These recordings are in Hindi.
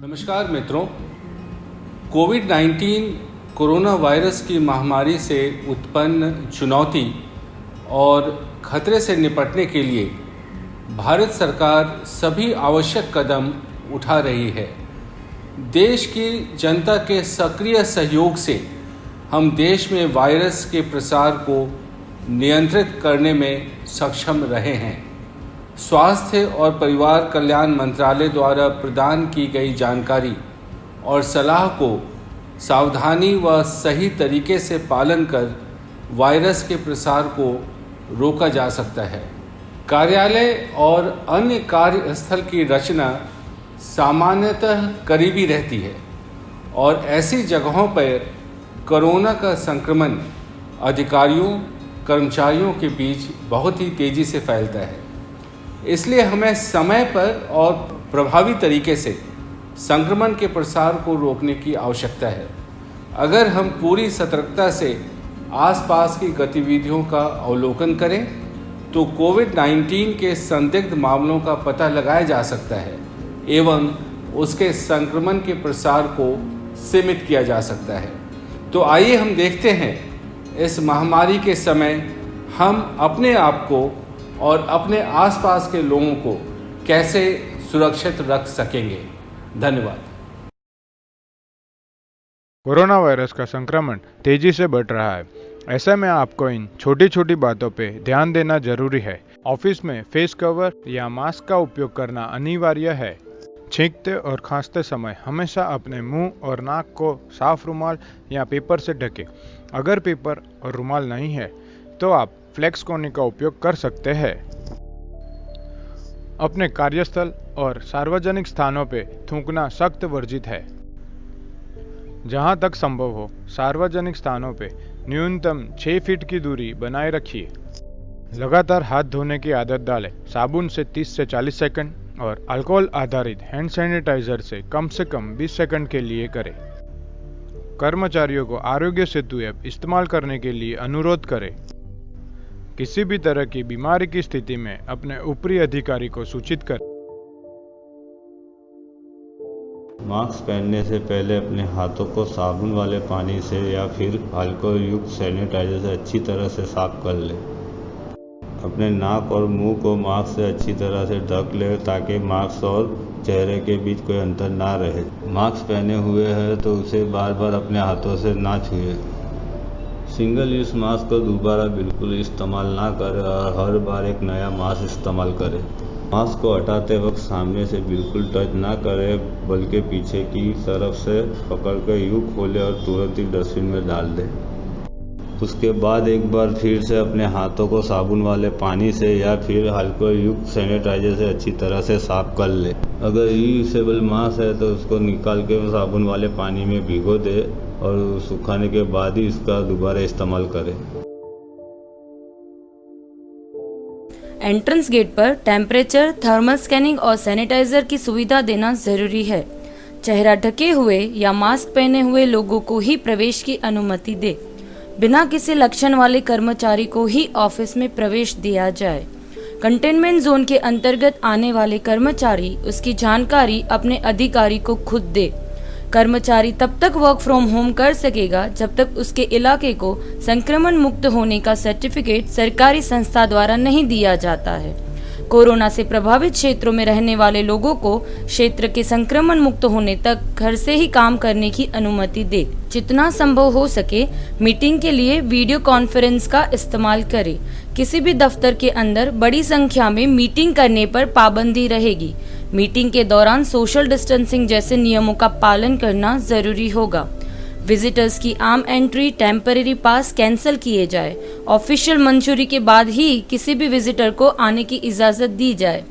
नमस्कार मित्रों, कोविड-19 कोरोना वायरस की महामारी से उत्पन्न चुनौती और खतरे से निपटने के लिए भारत सरकार सभी आवश्यक कदम उठा रही है। देश की जनता के सक्रिय सहयोग से हम देश में वायरस के प्रसार को नियंत्रित करने में सक्षम रहे हैं। स्वास्थ्य और परिवार कल्याण मंत्रालय द्वारा प्रदान की गई जानकारी और सलाह को सावधानी व सही तरीके से पालन कर वायरस के प्रसार को रोका जा सकता है। कार्यालय और अन्य कार्यस्थल की रचना सामान्यतः करीबी रहती है और ऐसी जगहों पर कोरोना का संक्रमण अधिकारियों कर्मचारियों के बीच बहुत ही तेज़ी से फैलता है। इसलिए हमें समय पर और प्रभावी तरीके से संक्रमण के प्रसार को रोकने की आवश्यकता है। अगर हम पूरी सतर्कता से आसपास की गतिविधियों का अवलोकन करें तो कोविड-19 के संदिग्ध मामलों का पता लगाया जा सकता है एवं उसके संक्रमण के प्रसार को सीमित किया जा सकता है। तो आइए हम देखते हैं इस महामारी के समय हम अपने आप को और अपने आसपास के लोगों को कैसे सुरक्षित रख सकेंगे। धन्यवाद। कोरोना वायरस का संक्रमण तेजी से बढ़ रहा है। ऐसे में आपको इन छोटी छोटी बातों पे ध्यान देना जरूरी है। ऑफिस में फेस कवर या मास्क का उपयोग करना अनिवार्य है। छींकते और खांसते समय हमेशा अपने मुंह और नाक को साफ रुमाल या पेपर से ढकें। अगर पेपर और रुमाल नहीं है तो आप फ्लेक्स कोनी का उपयोग कर सकते हैं। अपने कार्यस्थल और सार्वजनिक स्थानों पे थूकना सख्त वर्जित है। जहां तक संभव हो सार्वजनिक स्थानों पे न्यूनतम 6 फीट की दूरी बनाए रखिए। लगातार हाथ धोने की आदत डालें। साबुन से 30 से 40 सेकंड और अल्कोहल आधारित हैंड सैनिटाइजर से कम 20 सेकंड के लिए करें। कर्मचारियों को आरोग्य सेतु ऐप इस्तेमाल करने के लिए अनुरोध करें। किसी भी तरह की बीमारी की स्थिति में अपने ऊपरी अधिकारी को सूचित करें। मास्क पहनने से पहले अपने हाथों को साबुन वाले पानी से या फिर अल्कोहल युक्त सैनिटाइजर से अच्छी तरह से साफ कर लें। अपने नाक और मुंह को मास्क से अच्छी तरह से ढक लें ताकि मास्क और चेहरे के बीच कोई अंतर ना रहे। मास्क पहने हुए है तो उसे बार बार अपने हाथों से ना छुएं। सिंगल यूज़ मास्क को दोबारा बिल्कुल इस्तेमाल ना करें और हर बार एक नया मास्क इस्तेमाल करें। मास्क को हटाते वक्त सामने से बिल्कुल टच ना करें बल्कि पीछे की तरफ से पकड़कर यूँ खोलें और तुरंत ही डस्टबिन में डाल दें। उसके बाद एक बार फिर से अपने हाथों को साबुन वाले पानी से या फिर अल्कोहल युक्त सैनिटाइजर से अच्छी तरह से साफ कर लें। अगर रीयूसेबल मास्क है तो उसको निकाल के साबुन वाले पानी में भिगो दे और सुखाने के बाद ही इसका दोबारा इस्तेमाल करें। एंट्रेंस गेट पर टेम्परेचर, थर्मल स्कैनिंग और सैनिटाइजर की सुविधा देना जरूरी है। चेहरा ढके हुए या मास्क पहने हुए लोगों को ही प्रवेश की अनुमति दे। बिना किसी लक्षण वाले कर्मचारी को ही ऑफिस में प्रवेश दिया जाए। कंटेनमेंट जोन के अंतर्गत आने वाले कर्मचारी उसकी जानकारी अपने अधिकारी को खुद दे। कर्मचारी तब तक वर्क फ्रॉम होम कर सकेगा जब तक उसके इलाके को संक्रमण मुक्त होने का सर्टिफिकेट सरकारी संस्था द्वारा नहीं दिया जाता है। कोरोना से प्रभावित क्षेत्रों में रहने वाले लोगों को क्षेत्र के संक्रमण मुक्त होने तक घर से ही काम करने की अनुमति दे। जितना संभव हो सके मीटिंग के लिए वीडियो कॉन्फ्रेंस का इस्तेमाल करें। किसी भी दफ्तर के अंदर बड़ी संख्या में मीटिंग करने पर पाबंदी रहेगी। मीटिंग के दौरान सोशल डिस्टेंसिंग जैसे नियमों का पालन करना जरूरी होगा। विजिटर्स की आम एंट्री, टेम्पररी पास कैंसिल किए जाए। ऑफिशियल मंजूरी के बाद ही किसी भी विजिटर को आने की इजाजत दी जाए।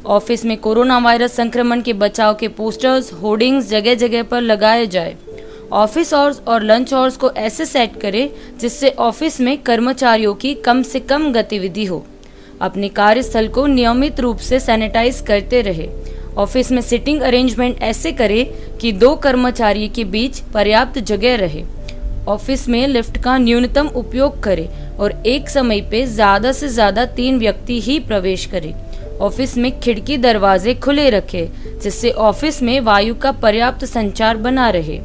ऑफिस में कोरोना वायरस संक्रमण के बचाव के पोस्टर्स, होर्डिंग्स जगह जगह पर लगाए जाए। ऑफिस आवर्स और लंच आवर्स को ऐसे सेट करें जिससे ऑफिस में कर्मचारियों की कम से कम गतिविधि हो। अपने कार्यस्थल को नियमित रूप से सैनिटाइज करते रहे। ऑफिस में सिटिंग अरेंजमेंट ऐसे करें कि 2 कर्मचारी के बीच पर्याप्त जगह रहे। ऑफिस में लिफ्ट का न्यूनतम उपयोग करें और एक समय पे ज्यादा से ज्यादा 3 व्यक्ति ही प्रवेश करें। ऑफिस में खिड़की दरवाजे खुले रखें, जिससे ऑफिस में वायु का पर्याप्त संचार बना रहे।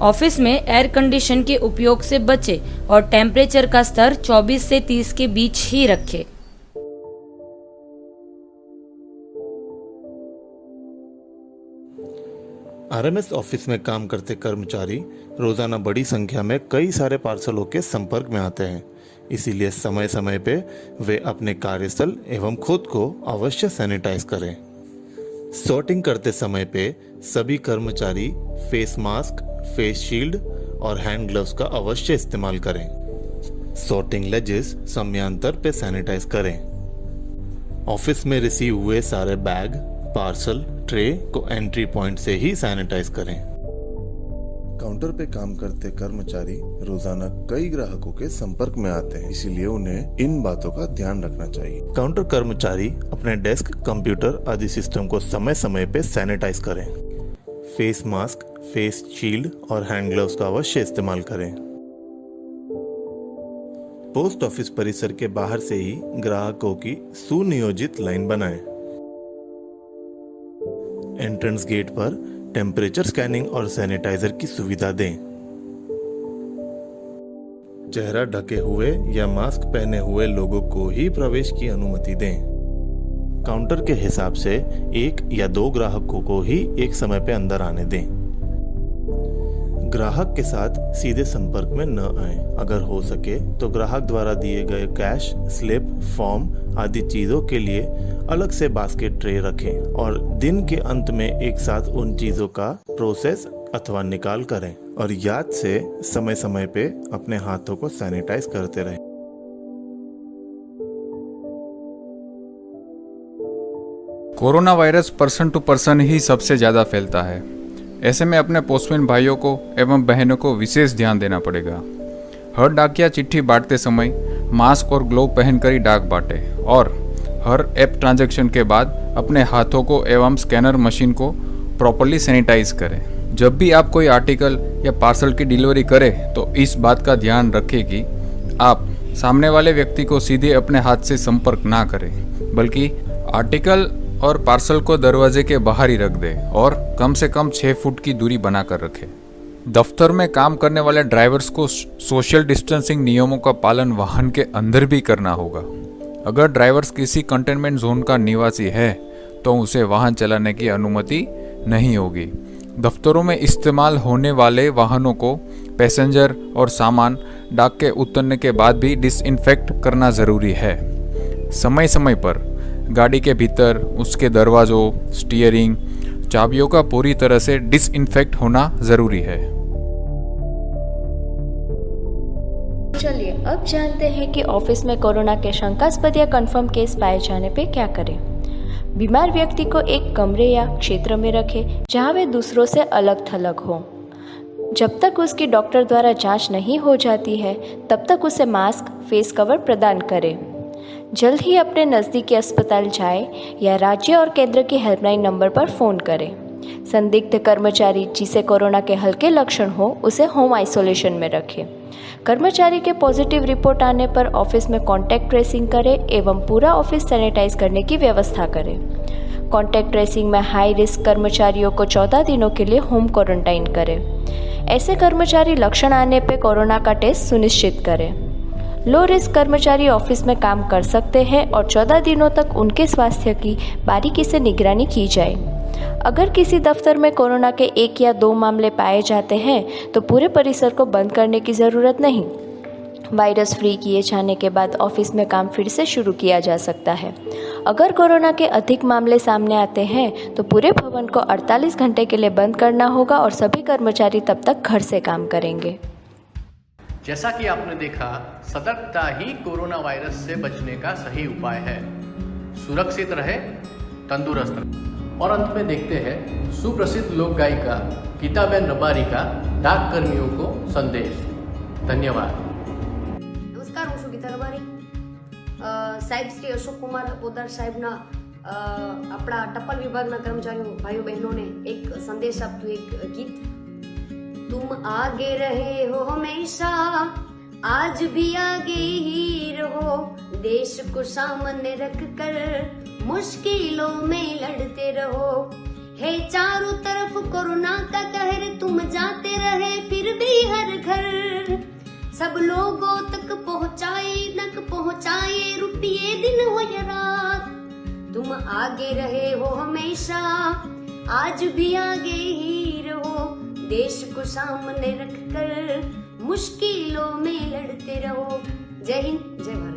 ऑफिस में एयर कंडीशन के उपयोग से बचे और टेम्परेचर का स्तर 24 से 30 के बीच ही रखें। आरएमएस ऑफिस में काम करते कर्मचारी रोजाना बड़ी संख्या में कई सारे पार्सलों के संपर्क में आते हैं, इसीलिए समय समय पे वे अपने कार्यस्थल एवं खुद को अवश्य सैनिटाइज करें। सॉर्टिंग करते समय पे सभी कर्मचारी फेस मास्क, फेस शील्ड और हैंड ग्लव्स का अवश्य इस्तेमाल करें। सॉर्टिंग लेजेस समयांतर पे सैनिटाइज करें। ऑफिस में रिसीव हुए सारे बैग, पार्सल, ट्रे को एंट्री पॉइंट से ही सैनिटाइज करें। काउंटर पे काम करते कर्मचारी रोजाना कई ग्राहकों के संपर्क में आते हैं, इसीलिए उन्हें इन बातों का ध्यान रखना चाहिए। काउंटर कर्मचारी अपने डेस्क, कंप्यूटर आदि सिस्टम को समय समय पे सैनिटाइज करें। फेस मास्क, फेस शील्ड और हैंड ग्लव्स का अवश्य इस्तेमाल करें। पोस्ट ऑफिस परिसर के बाहर से ही ग्राहकों की सुनियोजित लाइन बनाएं। एंट्रेंस गेट पर टेम्परेचर स्कैनिंग और सैनिटाइजर की सुविधा दें। चेहरा ढके हुए या मास्क पहने हुए लोगों को ही प्रवेश की अनुमति दें। काउंटर के हिसाब से 1 या 2 ग्राहकों को ही एक समय पे अंदर आने दें। ग्राहक के साथ सीधे संपर्क में न आएं। अगर हो सके तो ग्राहक द्वारा दिए गए कैश, स्लिप, फॉर्म आदि चीजों के लिए अलग से बास्केट ट्रे रखें और दिन के अंत में एक साथ उन चीजों का प्रोसेस अथवा निकाल करें। और याद से समय समय पे अपने हाथों को सैनिटाइज करते रहें। Corona virus person to person ही सबसे ज़्यादा फैलता है। ऐसे में अपने पोस्टमैन भाइयों को एवं बहनों को विशेष ध्यान देना पड़ेगा। हर डाकिया चिट्ठी बांटते समय मास्क और ग्लोव पहनकर ही डाक बांटे और हर ऐप ट्रांजैक्शन के बाद अपने हाथों को एवं स्कैनर मशीन को प्रॉपर्ली सैनिटाइज करें। जब भी आप कोई आर्टिकल या पार्सल की डिलीवरी करें तो इस बात का ध्यान रखें कि आप सामने वाले व्यक्ति को सीधे अपने हाथ से संपर्क ना करें, बल्कि आर्टिकल और पार्सल को दरवाजे के बाहर ही रख दें और कम से कम 6 फुट की दूरी बनाकर रखें। दफ्तर में काम करने वाले ड्राइवर्स को सोशल डिस्टेंसिंग नियमों का पालन वाहन के अंदर भी करना होगा। अगर ड्राइवर्स किसी कंटेनमेंट जोन का निवासी है तो उसे वाहन चलाने की अनुमति नहीं होगी। दफ्तरों में इस्तेमाल होने वाले वाहनों को पैसेंजर और सामान डाक के उतरने के बाद भी डिसइंफेक्ट करना ज़रूरी है। समय समय पर गाड़ी के भीतर उसके दरवाज़ों, स्टीयरिंग, चाबियों का पूरी तरह से डिसइंफेक्ट होना ज़रूरी है। चलिए अब जानते हैं कि ऑफिस में कोरोना के शंकास्पद या कंफर्म केस पाए जाने पे क्या करें। बीमार व्यक्ति को एक कमरे या क्षेत्र में रखें जहां वे दूसरों से अलग थलग हो। जब तक उसकी डॉक्टर द्वारा जांच नहीं हो जाती है तब तक उसे मास्क, फेस कवर प्रदान करें। जल्द ही अपने नज़दीकी अस्पताल जाए या राज्य और केंद्र की हेल्पलाइन नंबर पर फ़ोन करें। संदिग्ध कर्मचारी जिसे कोरोना के हल्के लक्षण हो उसे होम आइसोलेशन में रखें। कर्मचारी के पॉजिटिव रिपोर्ट आने पर ऑफिस में कॉन्टैक्ट ट्रेसिंग करें एवं पूरा ऑफिस सैनिटाइज करने की व्यवस्था करें। कॉन्टैक्ट ट्रेसिंग में हाई रिस्क कर्मचारियों को 14 दिनों के लिए होम क्वारंटाइन करें। ऐसे कर्मचारी लक्षण आने पर कोरोना का टेस्ट सुनिश्चित करें। लो रिस्क कर्मचारी ऑफिस में काम कर सकते हैं और 14 दिनों तक उनके स्वास्थ्य की बारीकी से निगरानी की जाए। अगर किसी दफ्तर में कोरोना के 1 या 2 मामले पाए जाते हैं तो पूरे परिसर को बंद करने की ज़रूरत नहीं। वायरस फ्री किए जाने के बाद ऑफिस में काम फिर से शुरू किया जा सकता है। अगर कोरोना के अधिक मामले सामने आते हैं तो पूरे भवन को 48 घंटे के लिए बंद करना होगा और सभी कर्मचारी तब तक घर से काम करेंगे। जैसा कि आपने देखा, सतर्कता ही कोरोना वायरस से बचने का सही उपाय है। सुरक्षित रहे, तंदुरुस्त रहे। और अंत में देखते हैं सुप्रसिद्ध लोक गायिका गीताबेन रबारी का डाक कर्मियों को संदेश। धन्यवाद। नमस्कार, હું છું ગીતા રબારી। સાહેબ શ્રી અશોક કુમાર પોદાર સાહેબના આપણા ટપાલ વિભાગના કર્મચારીઓ ભાઈઓ બહેનોને એક સંદેશ આપતું એક ગીત। तुम आगे रहे हो हमेशा, आज भी आगे ही रहो, देश को सामने रख कर मुश्किलों में लड़ते रहो। है चारों तरफ कोरोना का कहर, तुम जाते रहे फिर भी हर घर। सब लोगों तक पहुंचाए रुपये दिन हो या रात। तुम आगे रहे हो हमेशा, आज भी आगे ही रहो। देश को सामने रखकर मुश्किलों में लड़ते रहो। जय हिंद, जय भारत।